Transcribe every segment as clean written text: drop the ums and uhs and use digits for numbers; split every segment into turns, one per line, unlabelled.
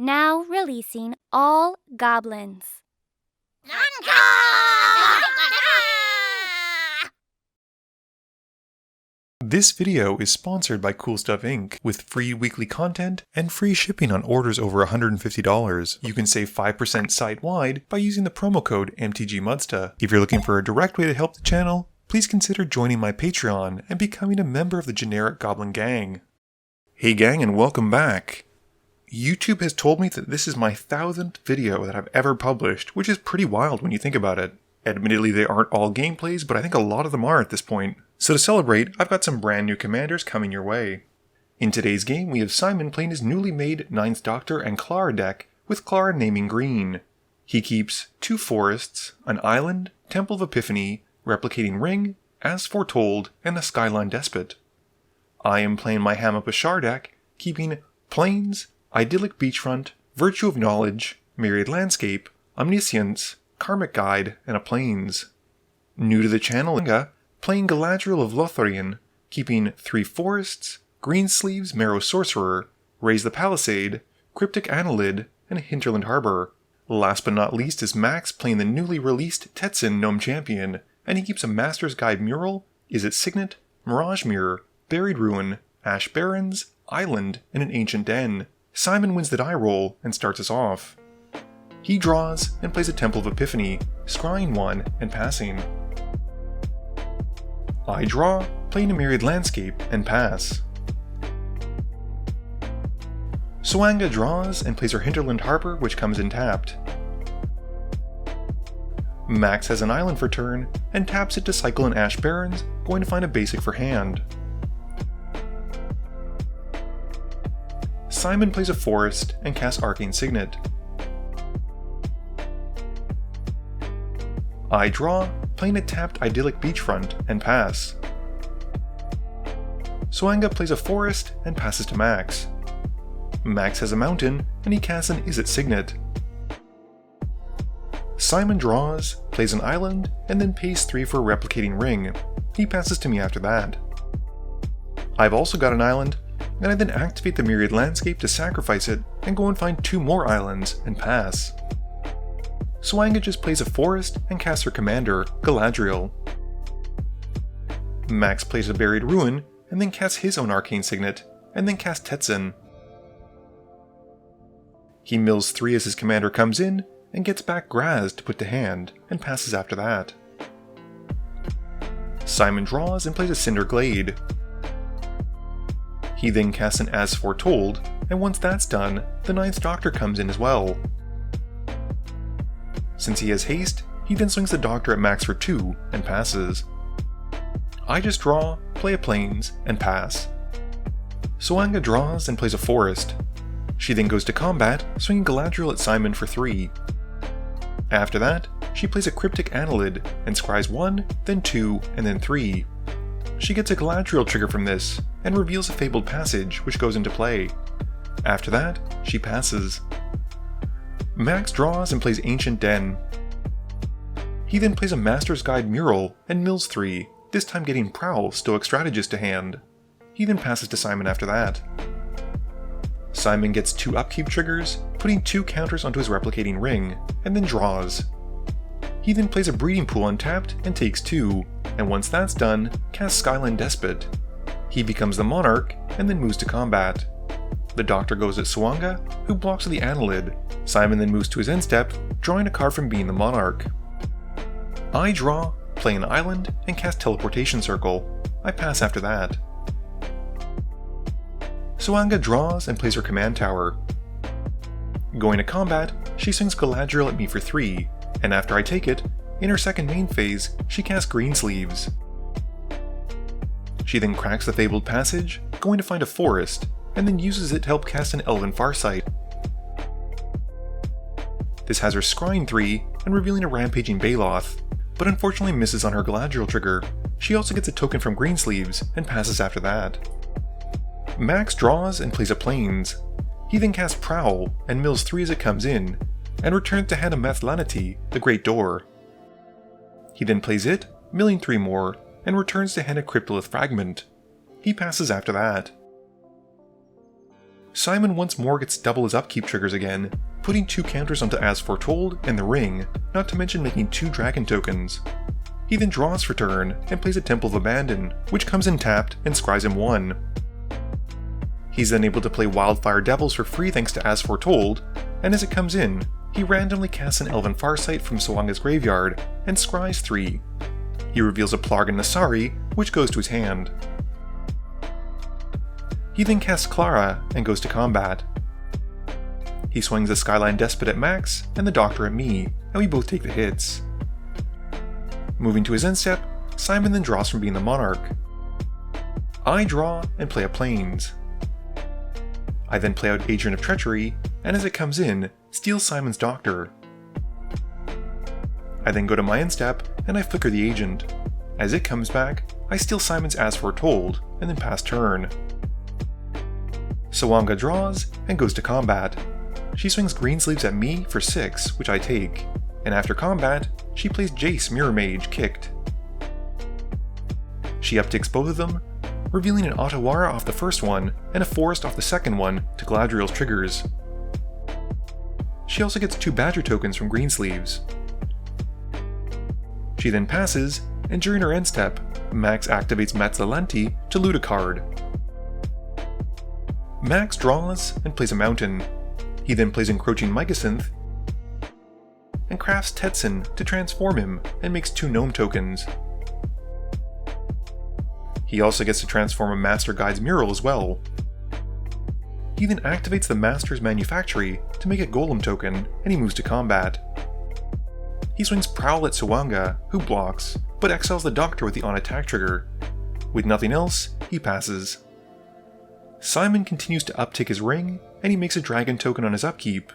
now releasing all goblins.
This video is sponsored by Cool Stuff Inc. with free weekly content and free shipping on orders over $150. You can save 5% site-wide by using the promo code MTGMudsta. If you're looking for a direct way to help the channel, please consider joining my Patreon and becoming a member of the generic Goblin Gang. Hey gang, and welcome back. YouTube has told me that this is my 1000th video that I've ever published, which is pretty wild when you think about it. Admittedly, they aren't all gameplays, but I think a lot of them are at this point. So to celebrate, I've got some brand new commanders coming your way. In today's game, we have Simon playing his newly made 9th Doctor and Clara deck, with Clara naming green. He keeps 2 forests, an island, Temple of Epiphany, Replicating Ring, As Foretold, and the Skyline Despot. I am playing my Hama Pashar deck, keeping Plains, Idyllic Beachfront, Virtue of Knowledge, Myriad Landscape, Omniscience, Karmic Guide, and a Plains. New to the channel, playing Galadriel of Lothlorien, keeping 3 forests, Greensleeves Marrow Sorcerer, Raise the Palisade, Cryptic Annelid, and Hinterland Harbor. Last but not least is Max playing the newly released Tetzin Gnome Champion, and he keeps a Master's Guide Mural, Izzet Signet, Mirage Mirror, Buried Ruin, Ash Barrens, Island, and an Ancient Den. Simon wins the die roll and starts us off. He draws and plays a Temple of Epiphany, scrying 1 and passing. I draw, playing a Myriad Landscape, and pass. Soanga draws and plays her Hinterland Harbor, which comes in tapped. Max has an island for turn, and taps it to cycle an Ash Barrens, going to find a basic for hand. Simon plays a forest and casts Arcane Signet. I draw, playing a tapped Idyllic Beachfront, and pass. Soanga plays a forest and passes to Max. Max has a mountain, and he casts an Izzet Signet. Simon draws, plays an island, and then pays 3 for a Replicating Ring. He passes to me after that. I've also got an island, and I then activate the Myriad Landscape to sacrifice it, and go and find 2 more islands, and pass. Soanga just plays a forest and casts her commander, Galadriel. Max plays a Buried Ruin, and then casts his own Arcane Signet, and then casts Tetzin. He mills 3 as his commander comes in, and gets back Graz to put to hand, and passes after that. Simon draws and plays a Cinder Glade. He then casts an As Foretold, and once that's done, the 9th Doctor comes in as well. Since he has haste, he then swings the Doctor at Max for 2, and passes. I just draw, play a Plains, and pass. Soanga draws and plays a forest. She then goes to combat, swinging Galadriel at Simon for 3. After that, she plays a Cryptic Annelid, and scries 1, then 2, and then 3. She gets a Galadriel trigger from this, and reveals a Fabled Passage, which goes into play. After that, she passes. Max draws and plays Ancient Den. He then plays a Master's Guide Mural and mills 3, this time getting Prowl, Stoic Strategist to hand. He then passes to Simon after that. Simon gets 2 upkeep triggers, putting 2 counters onto his Replicating Ring, and then draws. He then plays a Breeding Pool untapped and takes 2, and once that's done, casts Skyline Despot. He becomes the Monarch, and then moves to combat. The Doctor goes at Soanga, who blocks the Annelid. Simon then moves to his end step, drawing a card from being the Monarch. I draw, play an island, and cast Teleportation Circle. I pass after that. Soanga draws and plays her Command Tower. Going to combat, she swings Galadriel at me for 3, and after I take it, in her second main phase, she casts Greensleeves. She then cracks the Fabled Passage, going to find a forest, and then uses it to help cast an Elven Farsight. This has her scrying 3 and revealing a Rampaging Baloth, but unfortunately misses on her Galadriel trigger. She also gets a token from Greensleeves and passes after that. Max draws and plays a Plains. He then casts Prowl and mills 3 as it comes in, and returns to hand a Mathlanity, the Great Door. He then plays it, milling 3 more, and returns to hand a Cryptolith Fragment. He passes after that. Simon once more gets double his upkeep triggers again, putting 2 counters onto As Foretold and the Ring, not to mention making 2 dragon tokens. He then draws for turn and plays a Temple of Abandon, which comes in tapped and scries him 1. He's then able to play Wildfire Devils for free thanks to As Foretold, and as it comes in, he randomly casts an Elven Farsight from Soanga's graveyard and scries 3. He reveals a Plargan Nasari, which goes to his hand. He then casts Clara and goes to combat. He swings a Skyline Despot at Max and the Doctor at me, and we both take the hits. Moving to his end step, Simon then draws from being the Monarch. I draw and play a Plains. I then play out Agent of Treachery, and as it comes in, steal Simon's Doctor. I then go to my end step, and I flicker the Agent. As it comes back, I steal Simon's As Foretold, and then pass turn. Soanga draws and goes to combat. She swings Greensleeves at me for 6, which I take, and after combat, she plays Jace Mirror Mage kicked. She upticks both of them, revealing an Otawara off the first one and a Forest off the second one to Galadriel's triggers. She also gets 2 Badger tokens from Greensleeves. She then passes, and during her end step, Max activates Matzalanti to loot a card. Max draws and plays a Mountain. He then plays Encroaching Mycosynth and crafts Tetzin to transform him and makes 2 Gnome tokens. He also gets to transform a Master Guide's mural as well. He then activates the Master's Manufactory to make a Golem token, and he moves to combat. He swings Prowl at Soanga, who blocks, but exiles the Doctor with the on-attack trigger. With nothing else, he passes. Simon continues to uptick his ring, and he makes a dragon token on his upkeep.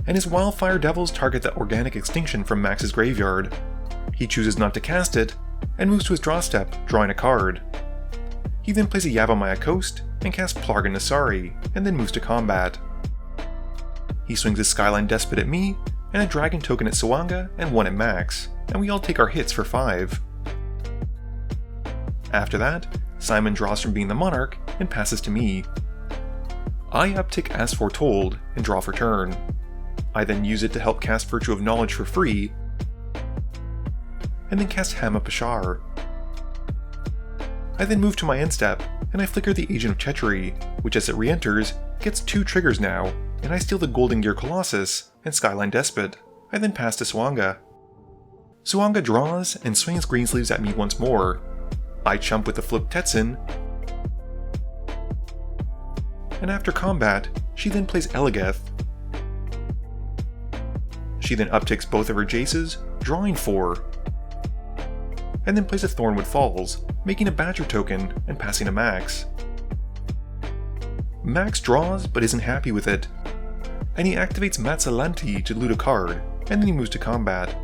And his Wildfire Devils target the Organic Extinction from Max's graveyard. He chooses not to cast it, and moves to his draw step, drawing a card. He then plays a Yavimaya Coast, and casts Plargan Nasari, and then moves to combat. He swings his Skyline Despot at me, and a dragon token at Soanga, and 1 at Max, and we all take our hits for 5. After that, Simon draws from being the Monarch, and passes to me. I uptick As Foretold, and draw for turn. I then use it to help cast Virtue of Knowledge for free, and then cast Hama Pashar. I then move to my end step, and I flicker the Agent of Treachery, which as it re-enters, gets 2 triggers now, and I steal the Golden Gear Colossus and Skyline Despot. I then pass to Soanga. Soanga draws and swings Greensleeves at me once more. I chump with the flip Tetzin, and after combat, she then plays Eligeth. She then upticks both of her Jaces, drawing 4, and then plays a Thornwood Falls, making a Badger token and passing to Max. Max draws but isn't happy with it, and he activates Matzalanti to loot a card, and then he moves to combat.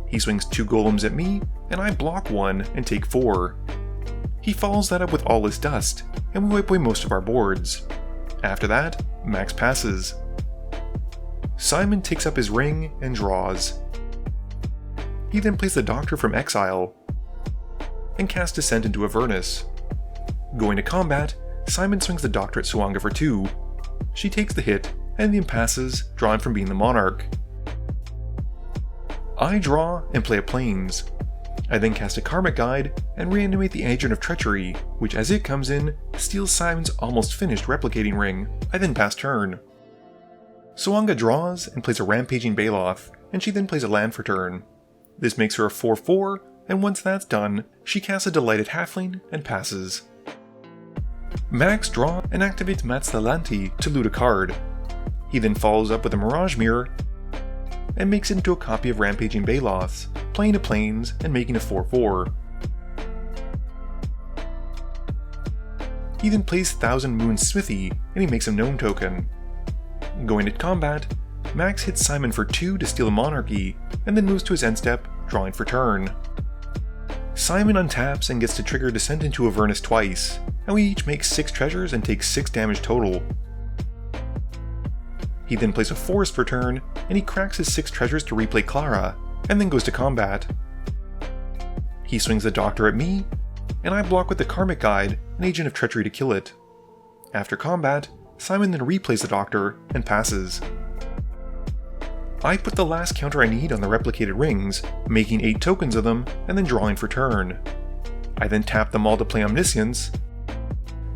He swings 2 golems at me, and I block 1 and take 4. He follows that up with All Is Dust, and we wipe away most of our boards. After that, Max passes. Simon takes up his ring and draws. He then plays the Doctor from exile, and casts Descent into Avernus. Going to combat, Simon swings the Doctor at Soanga for 2. She takes the hit, and then passes, drawing from being the Monarch. I draw and play a Plains. I then cast a Karmic Guide and reanimate the Agent of Treachery, which as it comes in, steals Simon's almost finished replicating ring. I then pass turn. Soanga draws and plays a Rampaging Baloth, and she then plays a land for turn. This makes her a 4/4, and once that's done, she casts a Delighted Halfling and passes. Max draws and activates Matzalanti to loot a card. He then follows up with a Mirage Mirror and makes it into a copy of Rampaging Baloths, playing a Plains and making a 4/4. He then plays Thousand Moons Smithy and he makes a Gnome token. Going to combat, Max hits Simon for 2 to steal a Monarchy, and then moves to his end step, drawing for turn. Simon untaps and gets to trigger Descent into Avernus twice, and we each make 6 treasures and take 6 damage total. He then plays a Forest for turn, and he cracks his 6 treasures to replay Clara, and then goes to combat. He swings the Doctor at me, and I block with the Karmic Guide, an agent of treachery, to kill it. After combat, Simon then replays the Doctor and passes. I put the last counter I need on the replicated rings, making 8 tokens of them and then drawing for turn. I then tap them all to play Omniscience,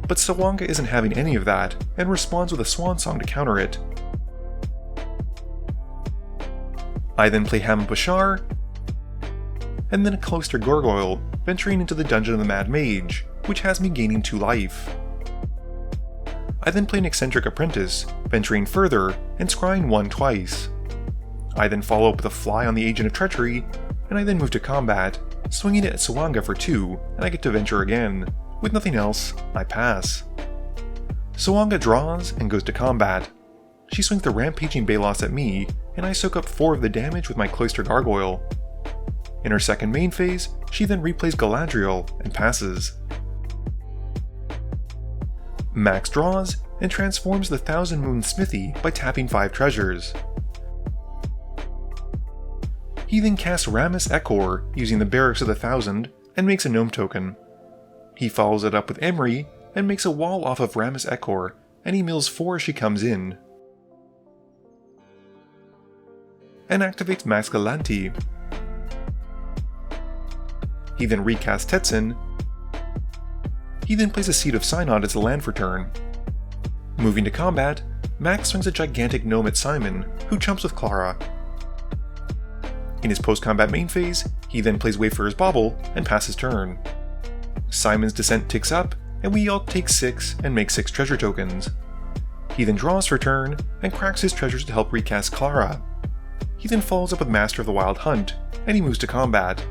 but Sawanga isn't having any of that and responds with a Swan Song to counter it. I then play Hama Pashar, and then a Cloister Gargoyle, venturing into the Dungeon of the Mad Mage, which has me gaining 2 life. I then play an Eccentric Apprentice, venturing further and scrying 1 twice. I then follow up with a Fly on the Agent of Treachery, and I then move to combat, swinging it at Sawanga for 2, and I get to venture again. With nothing else, I pass. Sawanga draws and goes to combat. She swings the Rampaging Balos at me, and I soak up 4 of the damage with my Cloister Gargoyle. In her second main phase, she then replays Galadriel and passes. Max draws and transforms the Thousand Moon Smithy by tapping 5 treasures. He then casts Ramus Echor using the Barracks of the Thousand and makes a gnome token. He follows it up with Emery and makes a wall off of Ramus Echor, and he mills 4 as she comes in. And activates Max Galanti. He then recasts Tetzin. He then plays a Seed of Synod as a land for turn. Moving to combat, Max swings a gigantic gnome at Simon, who chumps with Clara. In his post-combat main phase, he then plays Wayfarer's Bauble and passes turn. Simon's Descent ticks up, and we all take 6 and make 6 treasure tokens. He then draws for turn, and cracks his treasures to help recast Clara. He then follows up with Master of the Wild Hunt, and he moves to combat.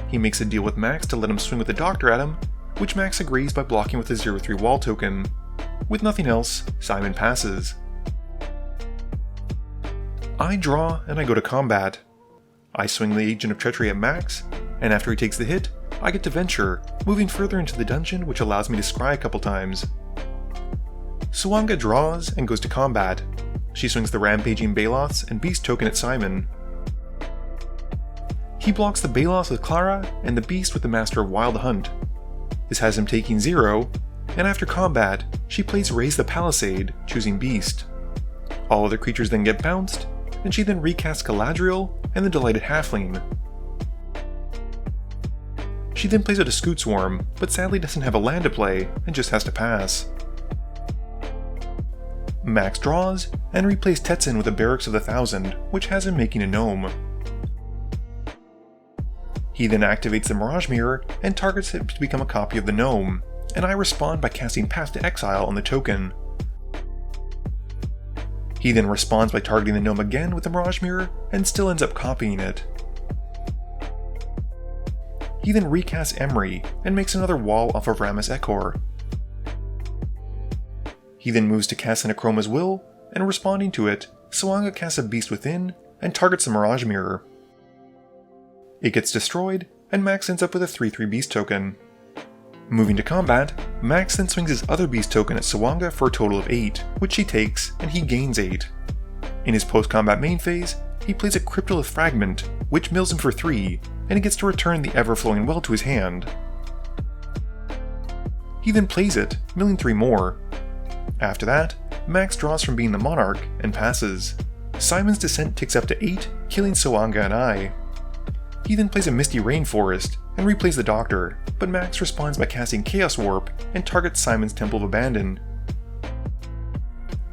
He makes a deal with Max to let him swing with the Doctor at him, which Max agrees by blocking with his 0-3 wall token. With nothing else, Simon passes. I draw and I go to combat. I swing the Agent of Treachery at Max, and after he takes the hit, I get to venture, moving further into the dungeon, which allows me to scry a couple times. Sawanga draws and goes to combat. She swings the Rampaging Balos and Beast token at Simon. He blocks the Balos with Clara and the Beast with the Master of Wild Hunt. This has him taking 0, and after combat, she plays Raise the Palisade, choosing Beast. All other creatures then get bounced, and she then recasts Galadriel and the Delighted Halfling. She then plays out a Scoot Swarm, but sadly doesn't have a land to play and just has to pass. Max draws and replays Tetzin with a Barracks of the Thousand, which has him making a gnome. He then activates the Mirage Mirror and targets it to become a copy of the gnome, and I respond by casting Path to Exile on the token. He then responds by targeting the gnome again with the Mirage Mirror and still ends up copying it. He then recasts Emery and makes another wall off of Ramus Echor. He then moves to cast Anachroma's Will, and responding to it, Sawanga casts a Beast Within and targets the Mirage Mirror. It gets destroyed, and Max ends up with a 3-3 Beast token. Moving to combat, Max then swings his other Beast token at Sawanga for a total of 8, which she takes, and he gains 8. In his post-combat main phase, he plays a Cryptolith Fragment, which mills him for 3, and he gets to return the Ever-Flowing Well to his hand. He then plays it, milling 3 more. After that, Max draws from being the Monarch and passes. Simon's Descent ticks up to 8, killing Sawanga and I. He then plays a Misty Rainforest and replays the Doctor, but Max responds by casting Chaos Warp and targets Simon's Temple of Abandon.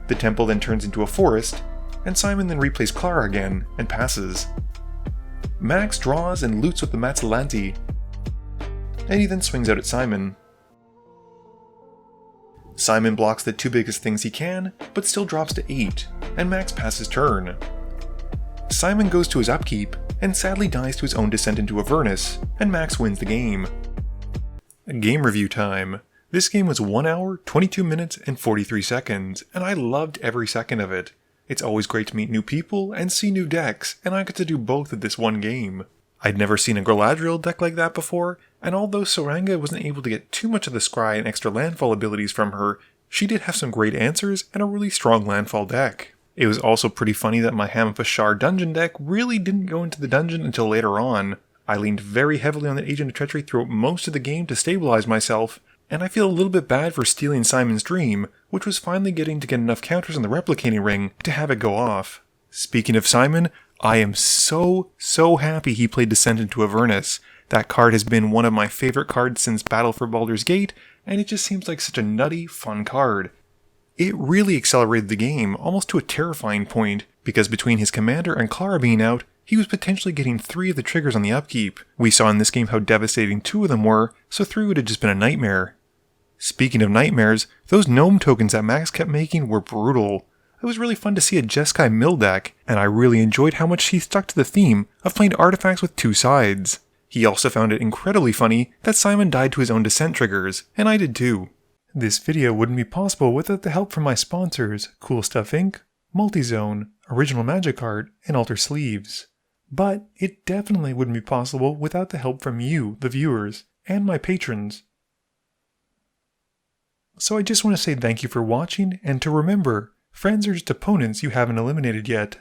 The temple then turns into a forest, and Simon then replays Clara again and passes. Max draws and loots with the Matzalanti, and he then swings out at Simon. Simon blocks the 2 biggest things he can, but still drops to 8, and Max passes turn. Simon goes to his upkeep, and sadly dies to his own descent into Avernus, and Max wins the game. Game review time. This game was 1 hour, 22 minutes, and 43 seconds, and I loved every second of it. It's always great to meet new people and see new decks, and I got to do both at this one game. I'd never seen a Galadriel deck like that before, and although Soranga wasn't able to get too much of the scry and extra landfall abilities from her, she did have some great answers and a really strong landfall deck. It was also pretty funny that my Hama Pashar dungeon deck really didn't go into the dungeon until later on. I leaned very heavily on the Agent of Treachery throughout most of the game to stabilize myself, and I feel a little bit bad for stealing Simon's dream, which was finally getting to get enough counters on the replicating ring to have it go off. Speaking of Simon, I am so happy he played Descent into Avernus. That card has been one of my favorite cards since Battle for Baldur's Gate, and it just seems like such a nutty, fun card. It really accelerated the game, almost to a terrifying point, because between his commander and Clara being out, he was potentially getting 3 of the triggers on the upkeep. We saw in this game how devastating 2 of them were, so 3 would have just been a nightmare. Speaking of nightmares, those gnome tokens that Max kept making were brutal. It was really fun to see a Jeskai mill deck, and I really enjoyed how much he stuck to the theme of playing artifacts with 2 sides. He also found it incredibly funny that Simon died to his own Descent triggers, and I did too. This video wouldn't be possible without the help from my sponsors, Cool Stuff Inc., Multizone, Original Magic Art, and Alter Sleeves. But it definitely wouldn't be possible without the help from you, the viewers, and my patrons. So I just want to say thank you for watching, and to remember, friends are just opponents you haven't eliminated yet.